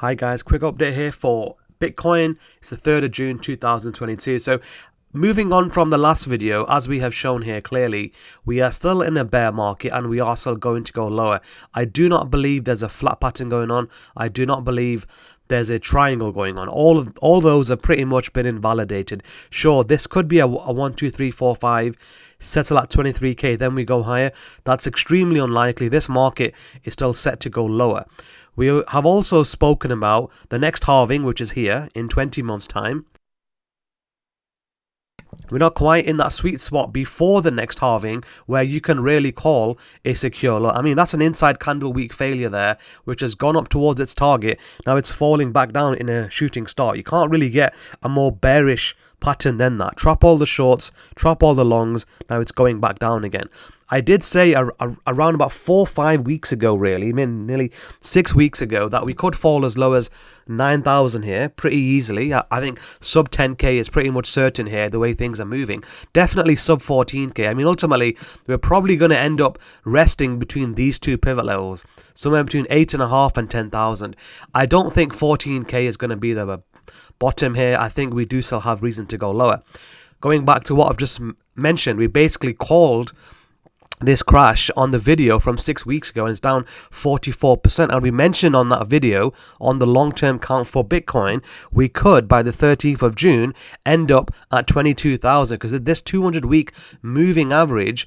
Hi guys, quick update here for Bitcoin. It's the 3rd of June 2022. So moving on from the last video, as we have shown here clearly, we are still in a bear market and we are still going to go lower. I do not believe there's a flat pattern going on. I do not believe there's a triangle going on. All those have pretty much been invalidated. Sure, this could be a 1, 2, 3, 4, 5, settle at 23k, then we go higher. That's extremely unlikely. This market is still set to go lower. We have also spoken about the next halving, which is here in 20 months' time. We're not quite in that sweet spot before the next halving where you can really call a secure low. I mean, that's an inside candle week failure there, which has gone up towards its target. Now it's falling back down in a shooting star. You can't really get a more bearish pattern than that. Trap all the shorts, trap all the longs. Now it's going back down again. I did say around about 4 or 5 weeks ago, really, I mean nearly 6 weeks ago, that we could fall as low as 9,000 here pretty easily. I think sub 10k is pretty much certain here, the way things are moving. Definitely sub 14k. I mean, ultimately, we're probably going to end up resting between these two pivot levels, somewhere between 8.5 and 10,000. I don't think 14k is going to be the bottom here. I think we do still have reason to go lower. Going back to what I've just mentioned, we basically called this crash on the video from 6 weeks ago and it's down 44%, and we mentioned on that video on the long-term count for Bitcoin we could by the 13th of June end up at 22,000 because this 200-week moving average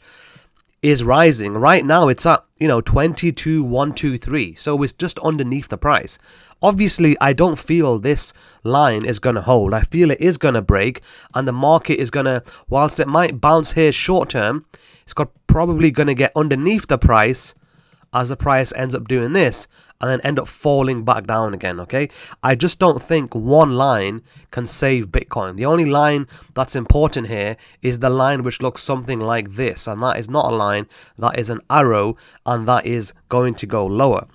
is rising. Right now it's at 22,123, so it's just underneath the price. Obviously, I don't feel this line is going to hold. I feel it is going to break and the market is going to, whilst it might bounce here short term, it's probably going to get underneath the price as the price ends up doing this and then end up falling back down again, okay? I just don't think one line can save Bitcoin. The only line that's important here is the line which looks something like this, and that is not a line, that is an arrow, and that is going to go lower.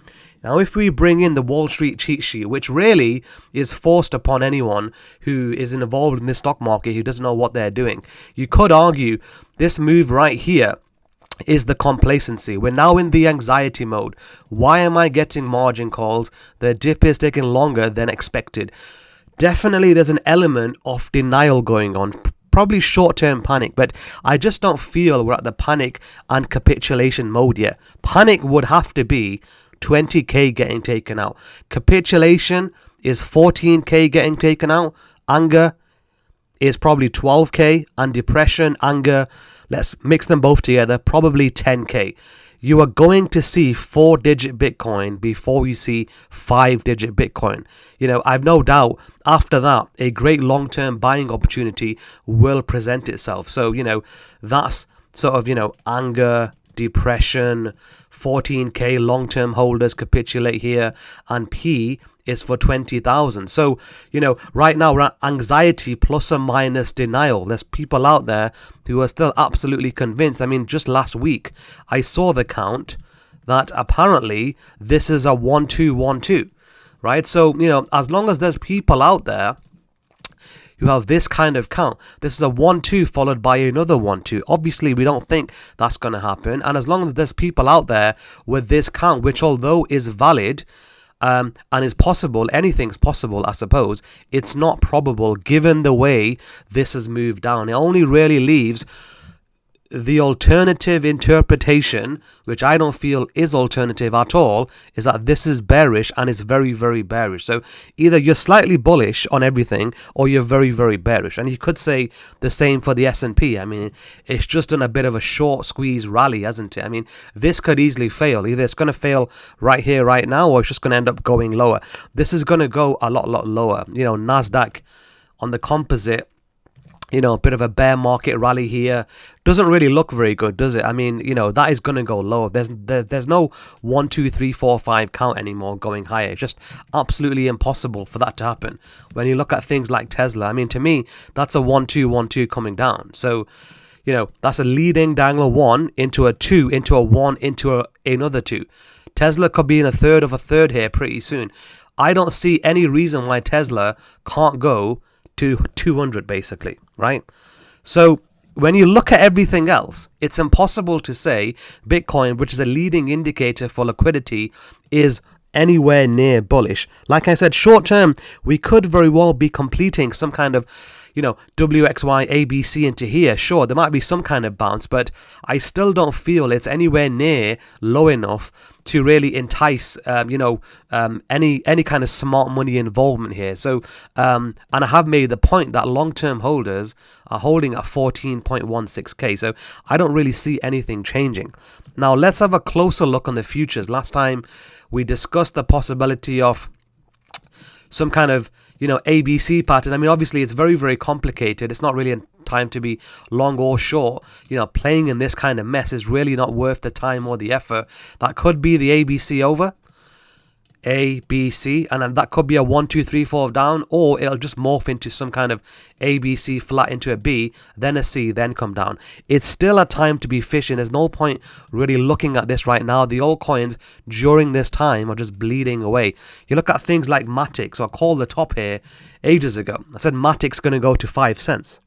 Now, if we bring in the Wall Street cheat sheet, which really is forced upon anyone who is involved in the stock market who doesn't know what they're doing, you could argue this move right here is the complacency. We're now in the anxiety mode. Why am I getting margin calls? The dip is taking longer than expected. Definitely there's an element of denial going on. Probably short-term panic, but I just don't feel we're at the panic and capitulation mode yet. Panic would have to be 20k getting taken out. Capitulation is 14k getting taken out. Anger is probably 12k, and depression, anger, let's mix them both together, probably 10k. You are going to see 4-digit Bitcoin before you see 5-digit Bitcoin. I've no doubt after that a great long-term buying opportunity will present itself. So, that's sort of, anger, depression, 14k long-term holders capitulate here, and P is for 20,000. So, right now we're at anxiety plus or minus denial. There's people out there who are still absolutely convinced. I mean, just last week I saw the count that apparently this is a 1-2-1-2, right? So, as long as there's people out there you have this kind of count. This is a 1-2 followed by another 1-2. Obviously, we don't think that's going to happen. And as long as there's people out there with this count, which although is valid and is possible, anything's possible, I suppose, it's not probable given the way this has moved down. It only really leaves the alternative interpretation, which I don't feel is alternative at all, is that this is bearish and it's very, very bearish. So either you're slightly bullish on everything or you're very, very bearish. And you could say the same for the S&P. I mean, it's just done a bit of a short squeeze rally, hasn't it? I mean, this could easily fail. Either it's going to fail right here, right now, or it's just going to end up going lower. This is going to go a lot lower. NASDAQ on the composite, a bit of a bear market rally here. Doesn't really look very good, does it? I mean, that is going to go lower. There's no 1, 2, 3, 4, 5 count anymore going higher. It's just absolutely impossible for that to happen. When you look at things like Tesla, I mean, to me, that's a 1-2-1-2 coming down. So, that's a leading diagonal 1 into a 2, into a 1, into another 2. Tesla could be in a third of a third here pretty soon. I don't see any reason why Tesla can't go to 200 basically, right? So when you look at everything else, it's impossible to say Bitcoin, which is a leading indicator for liquidity, is anywhere near bullish. Like I said, short term, we could very well be completing some kind of, WXY ABC into here. Sure, there might be some kind of bounce, but I still don't feel it's anywhere near low enough to really entice any kind of smart money involvement here. So and I have made the point that long-term holders are holding at 14.16k, so I don't really see anything changing. Now let's have a closer look on the futures. Last time we discussed the possibility of some kind of ABC pattern. I mean, obviously it's very, very complicated. It's not really a time to be long or short. Playing in this kind of mess is really not worth the time or the effort. That could be the ABC over, ABC, and then that could be a 1 2 3 4 down, or it'll just morph into some kind of ABC flat into a B, then a C, then come down. It's still a time to be fishing. There's no point really looking at this right now. The altcoins during this time are just bleeding away. You look at things like Matic. So I called the top here ages ago. I said Matic's going to go to 5 cents.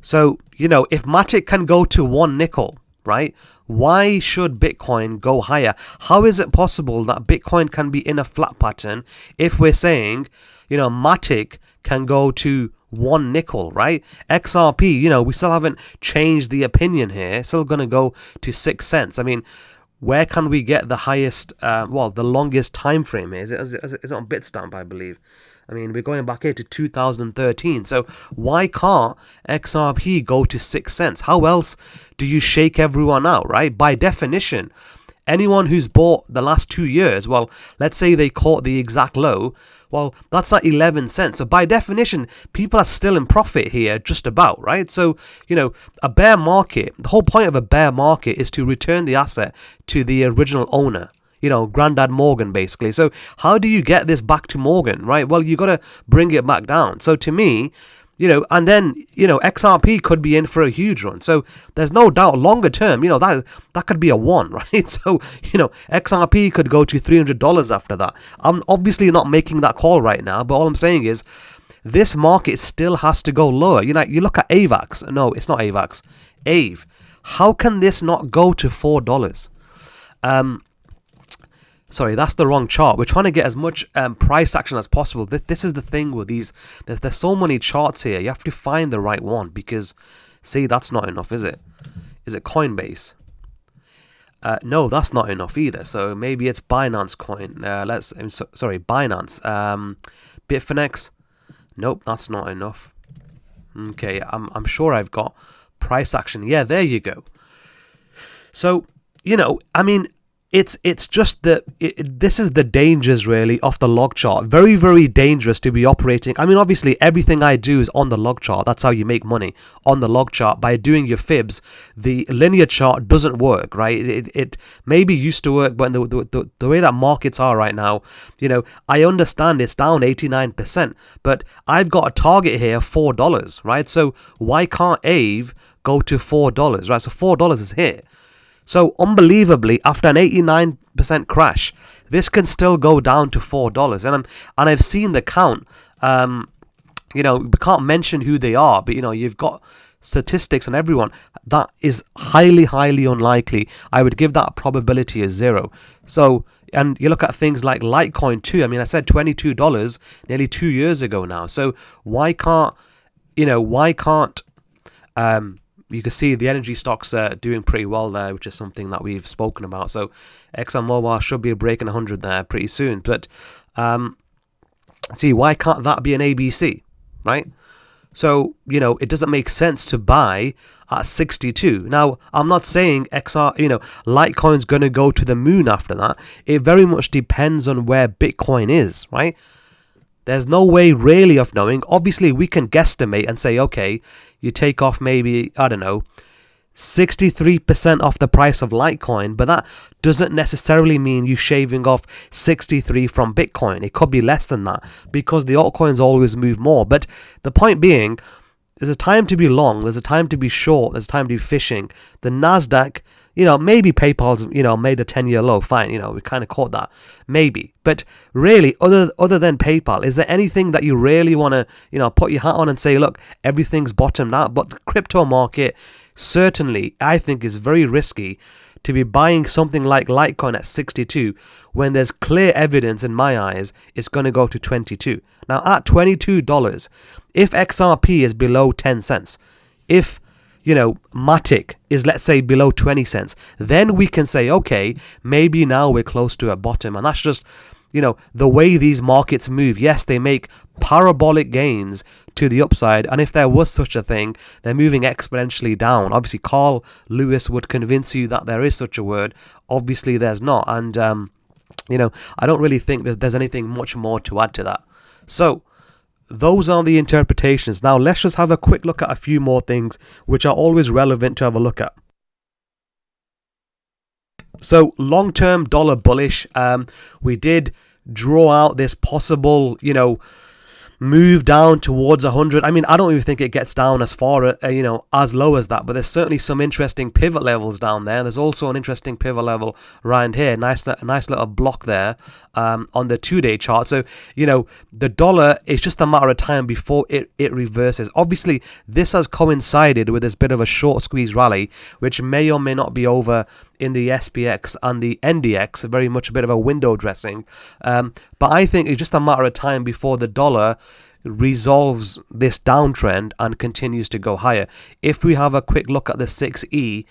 So if Matic can go to 1 nickel, right? Why should Bitcoin go higher? How is it possible that Bitcoin can be in a flat pattern if we're saying, Matic can go to 1 nickel, right? XRP, we still haven't changed the opinion here. Still going to go to 6 cents. I mean, where can we get the highest, the longest time frame here? Is it on Bitstamp, I believe? I mean, we're going back here to 2013. So why can't XRP go to 6 cents? How else do you shake everyone out, right? By definition, anyone who's bought the last 2 years, well, let's say they caught the exact low, well, that's at 11 cents. So by definition, people are still in profit here, just about, right? So, a bear market, the whole point of a bear market is to return the asset to the original owner. Granddad Morgan, basically. So how do you get this back to Morgan, right? Well, you got to bring it back down. So to me, and then, XRP could be in for a huge run. So there's no doubt longer term, that could be a 1, right? So, XRP could go to $300 after that. I'm obviously not making that call right now, but all I'm saying is this market still has to go lower. You look at AVAX. No, it's not AVAX. AVE. How can this not go to $4? Sorry, that's the wrong chart. We're trying to get as much price action as possible. This is the thing with these. There's so many charts here. You have to find the right one because, see, that's not enough, is it? Is it Coinbase? No, that's not enough either. So maybe it's Binance Coin. Binance. Bitfinex. Nope, that's not enough. Okay, I'm sure I've got price action. Yeah, there you go. So, I mean, it's just that this is the dangers really of the log chart. Very, very dangerous to be operating. I mean, obviously everything I do is on the log chart. That's how you make money, on the log chart, by doing your fibs. The linear chart doesn't work, right? It maybe used to work, but the way that markets are right now, I understand it's down 89%, but I've got a target here of $4, right? So why can't AVE go to $4, right? So $4 is here. So unbelievably, after an 89% crash, this can still go down to $4. And I've seen the count. We can't mention who they are, but you've got statistics on everyone. That is highly, highly unlikely. I would give that probability as 0. So, and you look at things like Litecoin too. I mean, I said $22 nearly 2 years ago now. So why can't you can see the energy stocks are doing pretty well there, which is something that we've spoken about. So ExxonMobil should be breaking 100 there pretty soon. But see, why can't that be an ABC, right? So, it doesn't make sense to buy at 62. Now, I'm not saying Litecoin's going to go to the moon after that. It very much depends on where Bitcoin is, right? There's no way really of knowing. Obviously, we can guesstimate and say, okay, you take off maybe, 63% off the price of Litecoin, but that doesn't necessarily mean you shaving off 63 from Bitcoin. It could be less than that because the altcoins always move more. But the point being, there's a time to be long, there's a time to be short, there's a time to be fishing. The NASDAQ, maybe PayPal's, made a 10-year low, fine, we kind of caught that, maybe. But really, other than PayPal, is there anything that you really want to, put your hat on and say, look, everything's bottomed out? But the crypto market certainly I think is very risky to be buying something like Litecoin at 62 when there's clear evidence in my eyes it's going to go to 22. Now at $22, if XRP is below 10 cents, if Matic is, let's say, below 20 cents, then we can say, okay, maybe now we're close to a bottom. And that's just, the way these markets move. Yes, they make parabolic gains to the upside. And if there was such a thing, they're moving exponentially down. Obviously, Carl Lewis would convince you that there is such a word. Obviously, there's not. And, I don't really think that there's anything much more to add to that. So, those are the interpretations. Now, let's just have a quick look at a few more things which are always relevant to have a look at. So, long-term dollar bullish. We did draw out this possible, move down towards 100. I mean, I don't even think it gets down as far, as low as that, but there's certainly some interesting pivot levels down there. There's also an interesting pivot level around here. Nice little block there on the 2-day chart. So, the dollar, it's just a matter of time before it reverses. Obviously, this has coincided with this bit of a short squeeze rally, which may or may not be over in the SPX and the NDX, very much a bit of a window dressing. But I think it's just a matter of time before the dollar resolves this downtrend and continues to go higher. If we have a quick look at the 6E,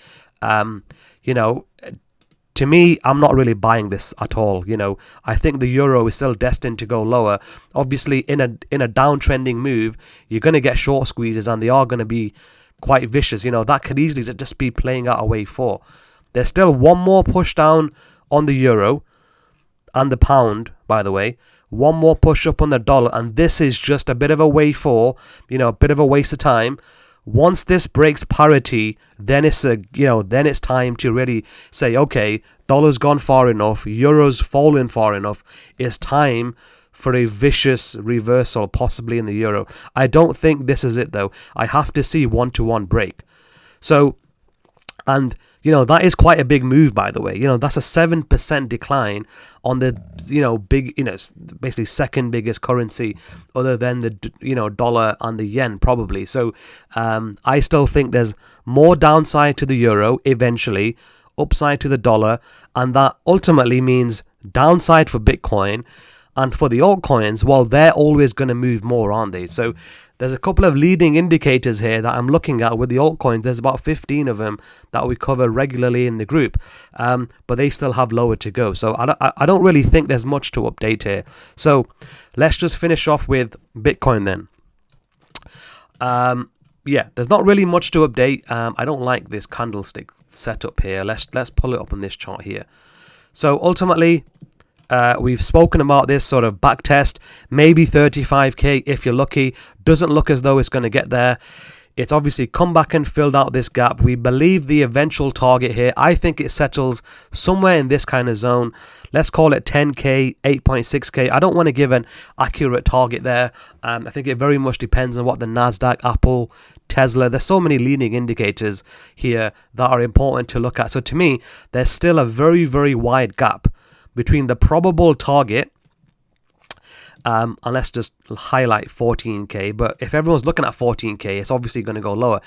to me, I'm not really buying this at all. I think the euro is still destined to go lower. Obviously, in a downtrending move, you're going to get short squeezes, and they are going to be quite vicious. That could easily just be playing out a wave 4. There's still one more push down on the euro and the pound, by the way. One more push up on the dollar, and this is just a bit of a wave 4, a bit of a waste of time. Once this breaks parity, then it's time to really say, okay, dollar's gone far enough, euro's fallen far enough. It's time for a vicious reversal, possibly in the euro. I don't think this is it though. I have to see 1-to-1 break. So, and that is quite a big move, by the way. That's a 7% decline on the, big, basically second biggest currency other than the, dollar and the yen, probably. So I still think there's more downside to the euro eventually, upside to the dollar, and that ultimately means downside for Bitcoin. And for the altcoins, well, they're always going to move more, aren't they? So there's a couple of leading indicators here that I'm looking at with the altcoins. There's about 15 of them that we cover regularly in the group, but they still have lower to go. So I don't really think there's much to update here. So let's just finish off with Bitcoin then. Yeah, there's not really much to update. I don't like this candlestick setup here. Let's pull it up on this chart here. So ultimately, we've spoken about this sort of back test, maybe 35k if you're lucky. Doesn't look as though it's going to get there. It's obviously come back and filled out this gap. We believe the eventual target here, I think it settles somewhere in this kind of zone. Let's call it 10k, 8.6k. I don't want to give an accurate target there. I think it very much depends on what the Nasdaq, Apple, Tesla, there's so many leading indicators here that are important to look at. So to me, there's still a very, very wide gap between the probable target, and let's just highlight 14k, but if everyone's looking at 14k, it's obviously going to go lower.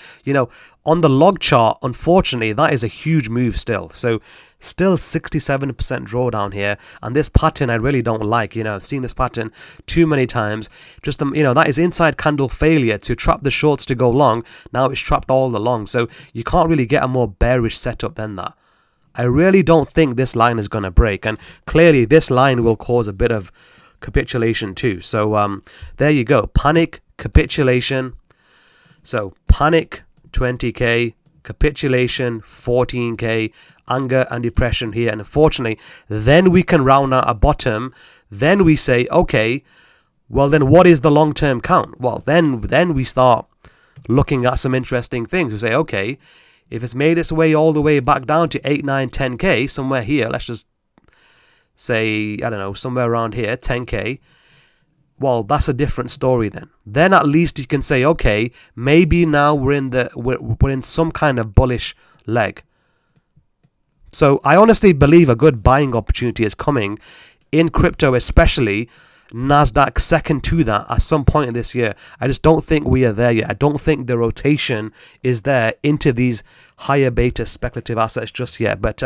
On the log chart, unfortunately, that is a huge move still. So still 67% drawdown here, and this pattern I really don't like. I've seen this pattern too many times. Just that is inside candle failure to trap the shorts to go long. Now it's trapped all the long, so you can't really get a more bearish setup than that. I really don't think this line is going to break, and clearly this line will cause a bit of capitulation too. So there you go, panic, capitulation. So panic 20k, capitulation 14k, anger and depression here, and unfortunately then we can round out a bottom. Then we say, okay, well then what is the long-term count? Well then we start looking at some interesting things. We say, okay, if it's made its way all the way back down to 8, 9, 10k, somewhere here, let's just say, I don't know, somewhere around here, 10k, well, that's a different story then. Then at least you can say, okay, maybe now we're in some kind of bullish leg. So I honestly believe a good buying opportunity is coming in crypto, especially Nasdaq second to that at some point in this year. I just don't think we are there yet. I don't think the rotation is there into these higher beta speculative assets just yet. But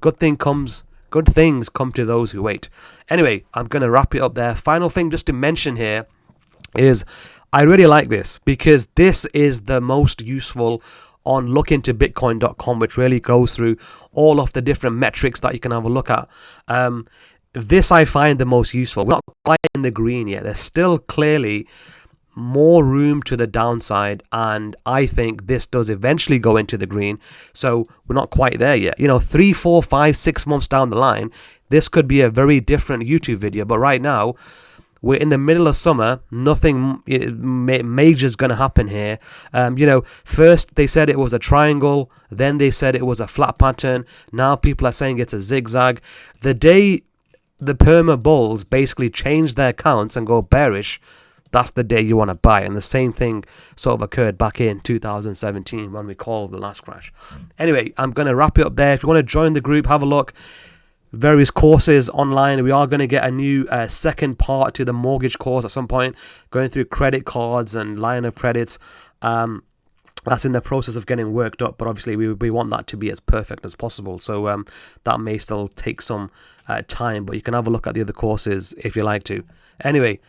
good things come to those who wait. Anyway, I'm going to wrap it up there. Final thing just to mention here is I really like this because this is the most useful on lookintobitcoin.com, which really goes through all of the different metrics that you can have a look at. This I find the most useful. We're not quite in the green yet. There's still clearly more room to the downside, and I think this does eventually go into the green. So we're not quite there yet. 3, 4, 5, 6 months down the line, this could be a very different YouTube video. But right now, we're in the middle of summer. Nothing major is going to happen here. First they said it was a triangle. Then they said it was a flat pattern. Now people are saying it's a zigzag. The day the perma bulls basically change their counts and go bearish, that's the day you want to buy. And the same thing sort of occurred back in 2017 when we called the last crash. Anyway, I'm going to wrap it up there. If you want to join the group, have a look. Various courses online. We are going to get a new second part to the mortgage course at some point, going through credit cards and line of credits. That's in the process of getting worked up, but obviously we want that to be as perfect as possible. So that may still take some time, but you can have a look at the other courses if you like to. Anyway,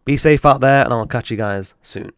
be safe out there, and I'll catch you guys soon.